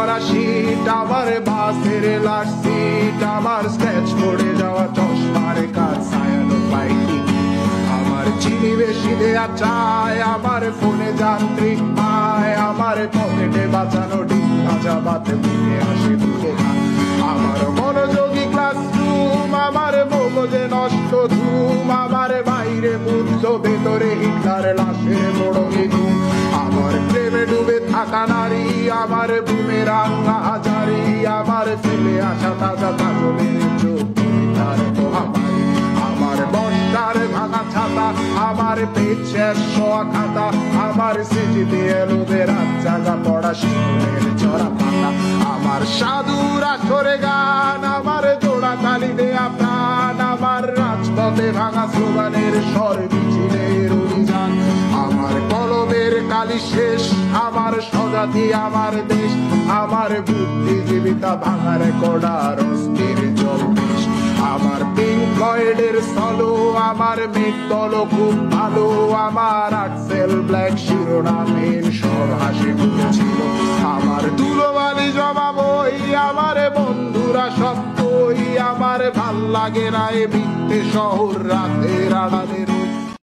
করা শীত, আমার বাসের লাস্ট সিট, আমার স্ক্র্যাচ পড়ে যাওয়া চশমার কাজ, ছায়ানো পাইনি আমার চিনি বেশি দেয়া চায়, আমার ফোনে যান্ত্রিক পায়, আমার পকেটে বাঁচানো ডিম ভাজা বাতে মুখে হাসি মুখে খায়, আমার মনোযোগী ক্লাসরুম, আমার মগজে নষ্ট ধুম, আমার বাইরে বুদ্ধ ভেতরে হিটলার লাশের বড় ধুম, আমার প্রেমে ডুবে থাকা নারী, আমার বুমেরাং হাজারি, আমার ফেলে আসা তাজা কাজলের চোখ তার মহামারী, আমার বর্ষার ভাঙা ছাতা, আমার পেট শেষ শোয়া খাতা, আমার স্মৃতিতে এলোদের রাত জাগা পড়া শিশুরের চড়া পাতা, আমার সাধুর আসরে গান, আমার জোড়া তালি দেয়া প্রাণ, আমার রাজপথে ভাঙা স্লোগানের স্বর মিছিলের অভিযান, আমার কলমের কালি শেষ, আমার স্বজাতি আমার দেশ, আমার বুদ্ধিজীবিতা ভাঙার কড়ার অস্থির জলবেশ, আমার পিঙ্ক ফ্লয়েডের সলো, আমার মেঘ দল খুব ভালো, আমার আর্টসেল ব্ল্যাক শিরোনামহীন সব হাসি মুখেছিল, আমার ধুলোবালি জমা বই, আমার বন্ধুরা সব কই, আমার ভাল লাগে না এ মিথ্যে শহর রাতের আড়ালের